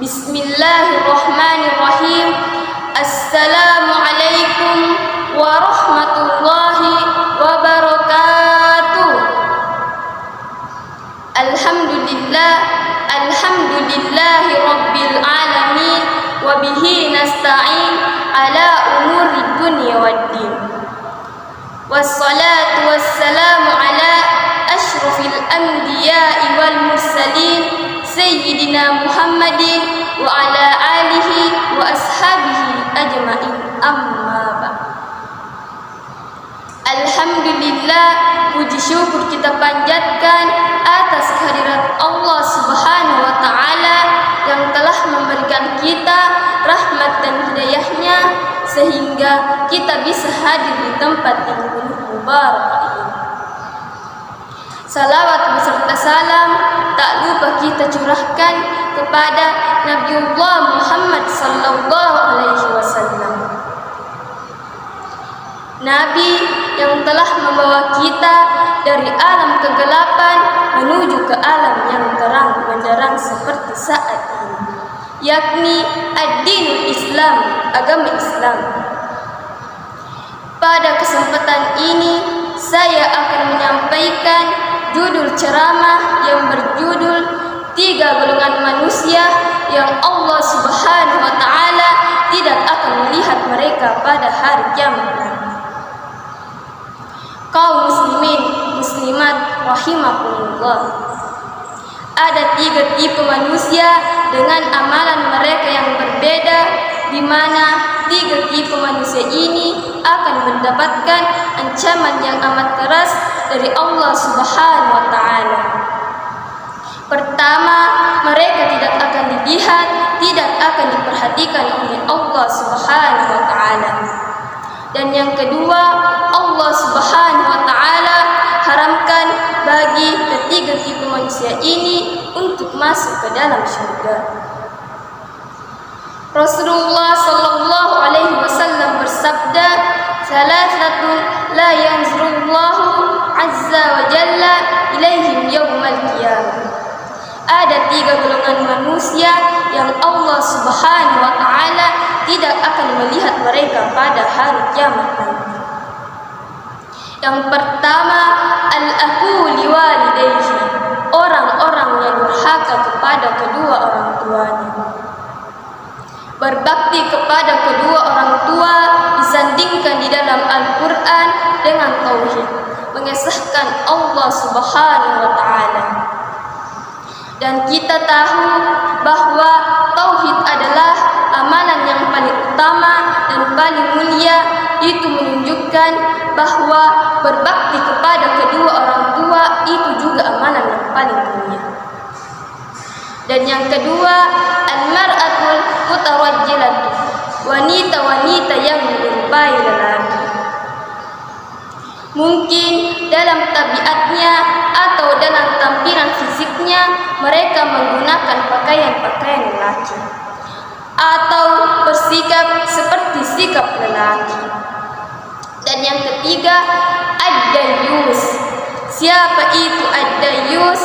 Bismillahirrahmanirrahim. Assalamualaikum warahmatullahi wabarakatuh. Alhamdulillahi rabbil alamin, wa bihi nasta'in ala umuri dunya waddin. Wassalatu wassalamu ala asyrafil anbiya'i wal mursalin Sayyidina Muhammadin wa ala alihi wa ashabihi ajma'in, amma ba'd. Alhamdulillah, puji syukur kita panjatkan atas kehadirat Allah Subhanahu wa ta'ala yang telah memberikan kita rahmat dan hidayahnya sehingga kita bisa hadir di tempat yang penuh mubarak ini. Salawat beserta salam tak lupa kita curahkan kepada Nabiullah Muhammad sallallahu alaihi wasallam, Nabi yang telah membawa kita dari alam kegelapan menuju ke alam yang terang benderang seperti saat ini, yakni ad-dinul Islam, agama Islam. Pada kesempatan ini saya akan menyampaikan judul ceramah yang berjudul 3 golongan manusia yang Allah Subhanahu wa ta'ala tidak akan melihat mereka pada hari kiamat nanti. Kaum muslimin muslimat rahimakumullah, ada 3 tipe manusia dengan amalan mereka yang berbeda, di mana 3 tipe manusia ini akan mendapatkan ancaman yang amat keras dari Allah Subhanahu wa ta'ala. Pertama, mereka tidak akan dilihat, tidak akan diperhatikan oleh Allah Subhanahu wa ta'ala. Dan yang kedua, Allah Subhanahu wa ta'ala haramkan bagi ketiga tipe manusia ini untuk masuk ke dalam surga. Rasulullah sallallahu alaihi wasallam bersabda, "Salasatun la yanzurullahu azza wa jalla ilaihim yaumal qiyamah." Ada 3 golongan manusia yang Allah Subhanahu wa ta'ala tidak akan melihat mereka pada hari kiamat nanti. Yang pertama, al-aqu liwalidayhi, orang-orang yang durhaka kepada kedua orang tuanya. Berbakti kepada kedua orang tua disandingkan di dalam Al-Quran dengan tauhid, mengesahkan Allah Subhanahu wa ta'ala. Dan kita tahu bahwa tauhid adalah amalan yang paling utama dan paling mulia. Itu menunjukkan bahwa berbakti kepada kedua orang tua itu juga amalan yang paling mulia. Dan yang kedua, al-mar'atul mutarajjilatu, wanita-wanita yang menyerupai lelaki. Mungkin dalam tabiatnya atau dalam tampilan fisiknya mereka menggunakan pakaian-pakaian lelaki atau bersikap seperti sikap lelaki. Dan yang ketiga, ad-dayyus. Siapa itu ad-dayyus?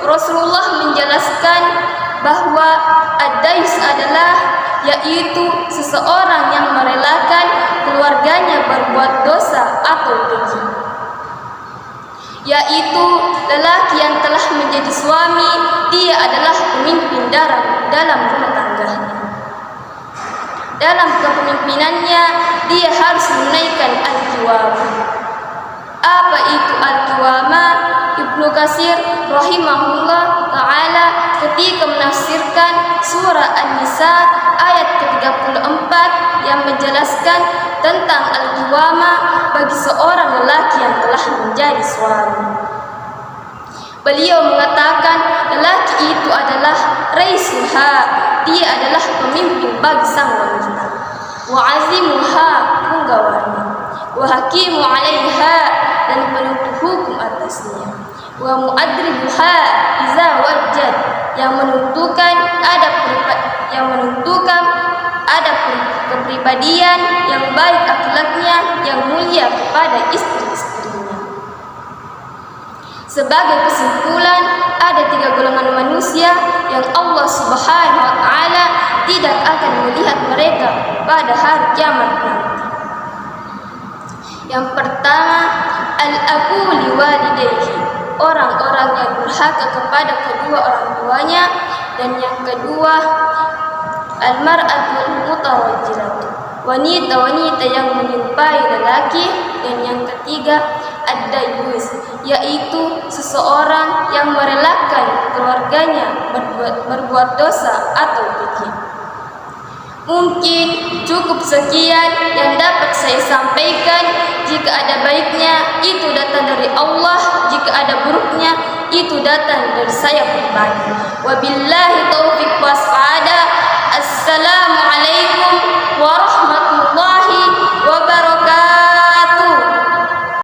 Rasulullah menjelaskan bahwa ad-dayyus adalah yaitu seseorang yang merelakan keluarganya berbuat dosa atau keji, yaitu lelaki yang telah menjadi suami, dia adalah pemimpin dalam rumah tangganya. Dalam kepemimpinannya dia harus menunaikan al-qiwamah. Apa itu al-qiwamah? Ibnu Katsir rahimahullah ta'ala ketika menafsirkan surah An-Nisa ayat ke-34 yang menjelaskan tentang al-qiwamah bagi seorang lelaki yang telah menjadi suami. Beliau mengatakan lelaki itu adalah raisuha, dia adalah pemimpin bagi sang wanita, wa azimuha, punggawannya, wa hakimu alaiha, dan penuntut hukum atasnya, wa muadribuha iza wajjad, yang menentukan adab kepribadian yang baik, akhlaknya yang mulia kepada istri-istrinya. Sebagai kesimpulan, ada 3 golongan manusia yang Allah Subhanahu wa ta'ala tidak akan melihat mereka pada hari kiamat nanti. Yang pertama, al-aqu liwalidayhi, orang-orang yang durhaka kepada kedua orang tuanya. Dan yang kedua, al-mar'atul mutarajjilatu, wanita-wanita yang menyerupai lelaki. Dan yang ketiga, ad-dayyus, yaitu seseorang yang merelakan keluarganya berbuat dosa atau keji. Mungkin cukup sekian yang dapat saya sampaikan. Jika ada baiknya, itu datang dari Allah. Jika ada buruknya, itu datang dari saya pribadi. Wabillahi taufiq was